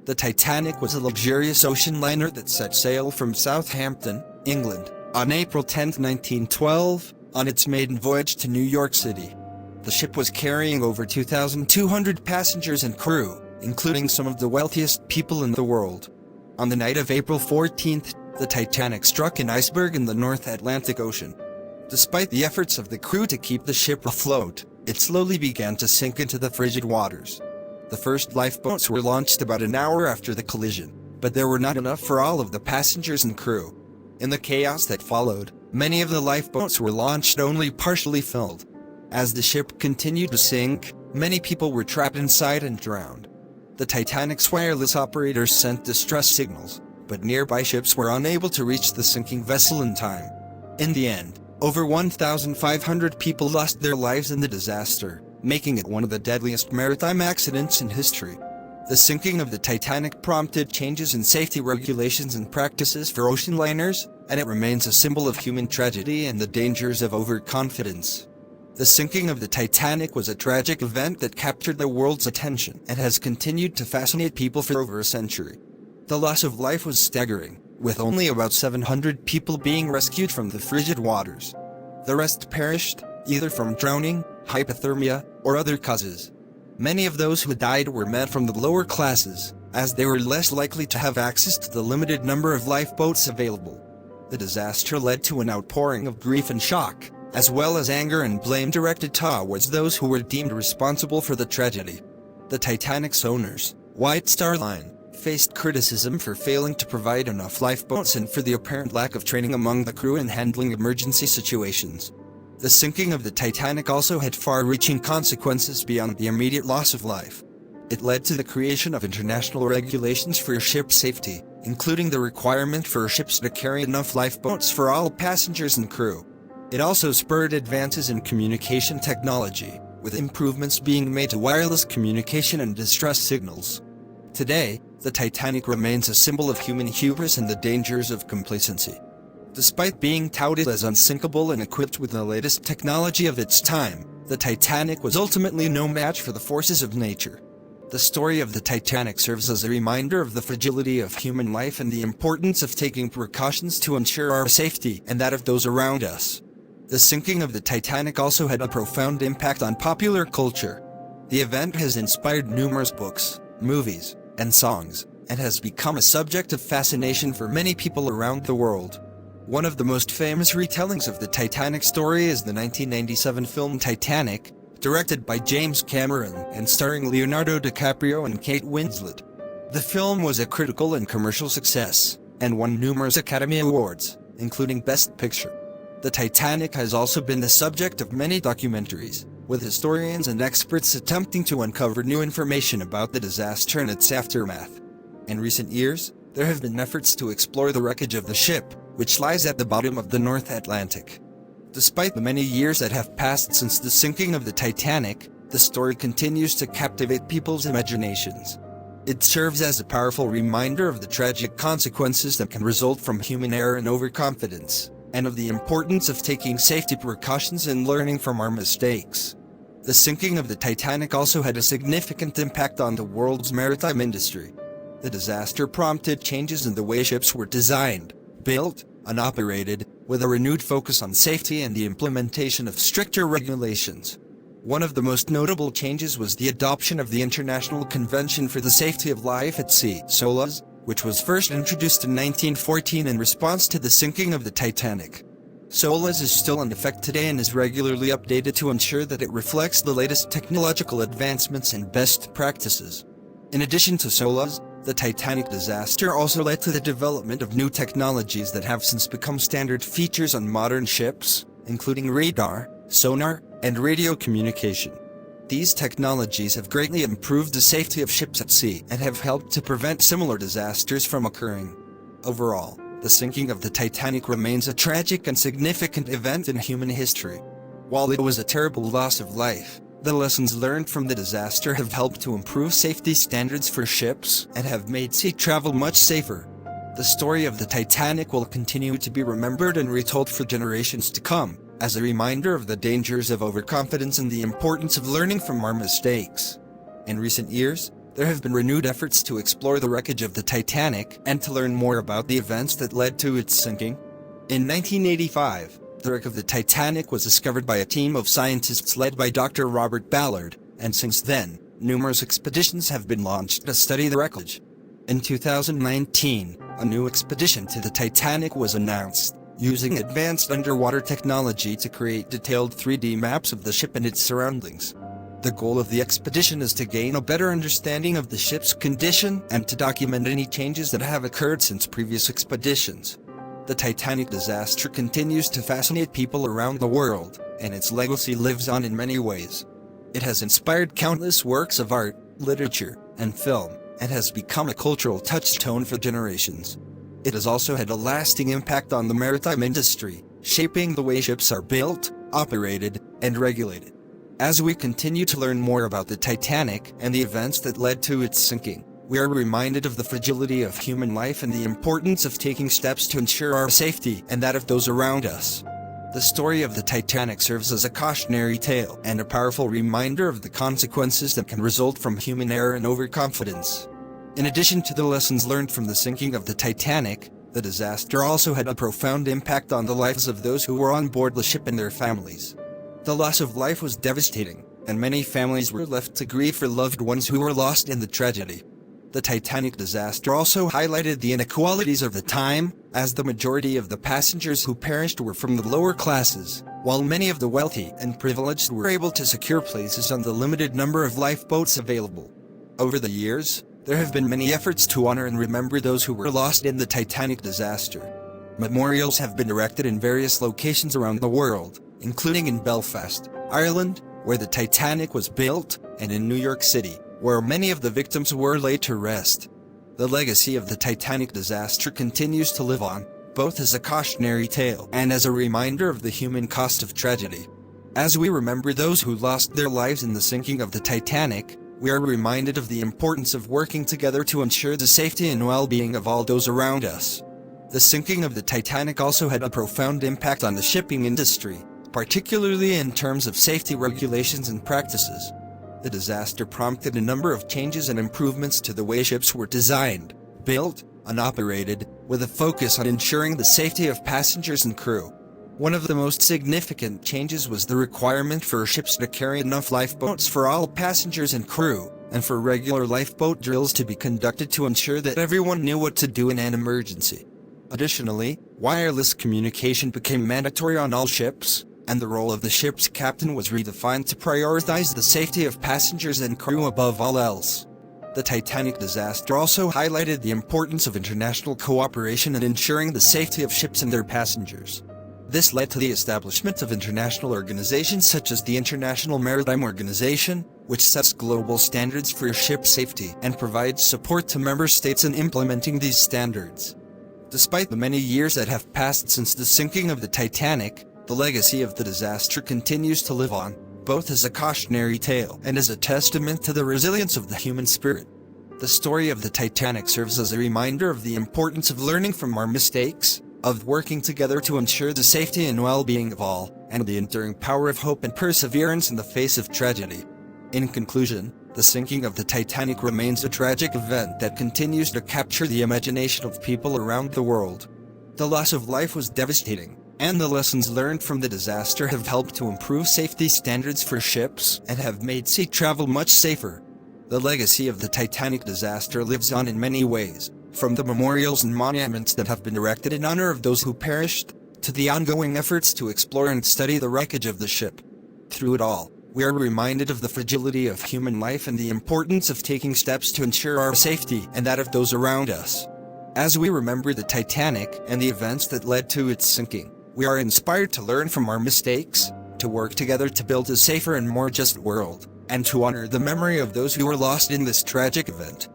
The Titanic was a luxurious ocean liner that set sail from Southampton, England, on April 10, 1912, on its maiden voyage to New York City. The ship was carrying over 2,200 passengers and crew, including some of the wealthiest people in the world. On the night of April 14th, the Titanic struck an iceberg in the North Atlantic Ocean. Despite the efforts of the crew to keep the ship afloat, it slowly began to sink into the frigid waters. The first lifeboats were launched about an hour after the collision, but there were not enough for all of the passengers and crew. In the chaos that followed, many of the lifeboats were launched only partially filled. As the ship continued to sink, many people were trapped inside and drowned. The Titanic's wireless operators sent distress signals, but nearby ships were unable to reach the sinking vessel in time. In the end, over 1,500 people lost their lives in the disaster, making it one of the deadliest maritime accidents in history. The sinking of the Titanic prompted changes in safety regulations and practices for ocean liners, and it remains a symbol of human tragedy and the dangers of overconfidence. The sinking of the Titanic was a tragic event that captured the world's attention and has continued to fascinate people for over a century. The loss of life was staggering, with only about 700 people being rescued from the frigid waters. The rest perished, either from drowning, hypothermia, or other causes. Many of those who died were men from the lower classes, as they were less likely to have access to the limited number of lifeboats available. The disaster led to an outpouring of grief and shock, as well as anger and blame directed towards those who were deemed responsible for the tragedy. The Titanic's owners, White Star Line, faced criticism for failing to provide enough lifeboats and for the apparent lack of training among the crew in handling emergency situations. The sinking of the Titanic also had far-reaching consequences beyond the immediate loss of life. It led to the creation of international regulations for ship safety, including the requirement for ships to carry enough lifeboats for all passengers and crew. It also spurred advances in communication technology, with improvements being made to wireless communication and distress signals. Today, the Titanic remains a symbol of human hubris and the dangers of complacency. Despite being touted as unsinkable and equipped with the latest technology of its time, the Titanic was ultimately no match for the forces of nature. The story of the Titanic serves as a reminder of the fragility of human life and the importance of taking precautions to ensure our safety and that of those around us. The sinking of the Titanic also had a profound impact on popular culture. The event has inspired numerous books, movies, and songs, and has become a subject of fascination for many people around the world. One of the most famous retellings of the Titanic story is the 1997 film Titanic, directed by James Cameron and starring Leonardo DiCaprio and Kate Winslet. The film was a critical and commercial success, and won numerous Academy Awards, including Best Picture. The Titanic has also been the subject of many documentaries, with historians and experts attempting to uncover new information about the disaster and its aftermath. In recent years, there have been efforts to explore the wreckage of the ship, which lies at the bottom of the North Atlantic. Despite the many years that have passed since the sinking of the Titanic, the story continues to captivate people's imaginations. It serves as a powerful reminder of the tragic consequences that can result from human error and overconfidence, and of the importance of taking safety precautions and learning from our mistakes. The sinking of the Titanic also had a significant impact on the world's maritime industry. The disaster prompted changes in the way ships were designed, built, and operated, with a renewed focus on safety and the implementation of stricter regulations. One of the most notable changes was the adoption of the International Convention for the Safety of Life at Sea, SOLAS, which was first introduced in 1914 in response to the sinking of the Titanic. SOLAS is still in effect today and is regularly updated to ensure that it reflects the latest technological advancements and best practices. In addition to SOLAS, the Titanic disaster also led to the development of new technologies that have since become standard features on modern ships, including radar, sonar, and radio communication. These technologies have greatly improved the safety of ships at sea and have helped to prevent similar disasters from occurring. Overall, the sinking of the Titanic remains a tragic and significant event in human history. While it was a terrible loss of life, the lessons learned from the disaster have helped to improve safety standards for ships and have made sea travel much safer. The story of the Titanic will continue to be remembered and retold for generations to come, as a reminder of the dangers of overconfidence and the importance of learning from our mistakes. In recent years, there have been renewed efforts to explore the wreckage of the Titanic and to learn more about the events that led to its sinking. In 1985, the wreck of the Titanic was discovered by a team of scientists led by Dr. Robert Ballard, and since then, numerous expeditions have been launched to study the wreckage. In 2019, a new expedition to the Titanic was announced, using advanced underwater technology to create detailed 3D maps of the ship and its surroundings. The goal of the expedition is to gain a better understanding of the ship's condition and to document any changes that have occurred since previous expeditions. The Titanic disaster continues to fascinate people around the world, and its legacy lives on in many ways. It has inspired countless works of art, literature, and film, and has become a cultural touchstone for generations. It has also had a lasting impact on the maritime industry, shaping the way ships are built, operated, and regulated. As we continue to learn more about the Titanic and the events that led to its sinking, we are reminded of the fragility of human life and the importance of taking steps to ensure our safety and that of those around us. The story of the Titanic serves as a cautionary tale and a powerful reminder of the consequences that can result from human error and overconfidence. In addition to the lessons learned from the sinking of the Titanic, the disaster also had a profound impact on the lives of those who were on board the ship and their families. The loss of life was devastating, and many families were left to grieve for loved ones who were lost in the tragedy. The Titanic disaster also highlighted the inequalities of the time, as the majority of the passengers who perished were from the lower classes, while many of the wealthy and privileged were able to secure places on the limited number of lifeboats available. Over the years, there have been many efforts to honor and remember those who were lost in the Titanic disaster. Memorials have been erected in various locations around the world, including in Belfast, Ireland, where the Titanic was built, and in New York City, where many of the victims were laid to rest. The legacy of the Titanic disaster continues to live on, both as a cautionary tale and as a reminder of the human cost of tragedy. As we remember those who lost their lives in the sinking of the Titanic, we are reminded of the importance of working together to ensure the safety and well-being of all those around us. The sinking of the Titanic also had a profound impact on the shipping industry, particularly in terms of safety regulations and practices. The disaster prompted a number of changes and improvements to the way ships were designed, built, and operated, with a focus on ensuring the safety of passengers and crew. One of the most significant changes was the requirement for ships to carry enough lifeboats for all passengers and crew, and for regular lifeboat drills to be conducted to ensure that everyone knew what to do in an emergency. Additionally, wireless communication became mandatory on all ships, and the role of the ship's captain was redefined to prioritize the safety of passengers and crew above all else. The Titanic disaster also highlighted the importance of international cooperation in ensuring the safety of ships and their passengers. This led to the establishment of international organizations such as the International Maritime Organization, which sets global standards for ship safety and provides support to member states in implementing these standards. Despite the many years that have passed since the sinking of the Titanic, the legacy of the disaster continues to live on, both as a cautionary tale and as a testament to the resilience of the human spirit. The story of the Titanic serves as a reminder of the importance of learning from our mistakes, of working together to ensure the safety and well-being of all, and the enduring power of hope and perseverance in the face of tragedy. In conclusion, the sinking of the Titanic remains a tragic event that continues to capture the imagination of people around the world. The loss of life was devastating, and the lessons learned from the disaster have helped to improve safety standards for ships and have made sea travel much safer. The legacy of the Titanic disaster lives on in many ways, from the memorials and monuments that have been erected in honor of those who perished, to the ongoing efforts to explore and study the wreckage of the ship. Through it all, we are reminded of the fragility of human life and the importance of taking steps to ensure our safety and that of those around us. As we remember the Titanic and the events that led to its sinking, we are inspired to learn from our mistakes, to work together to build a safer and more just world, and to honor the memory of those who were lost in this tragic event.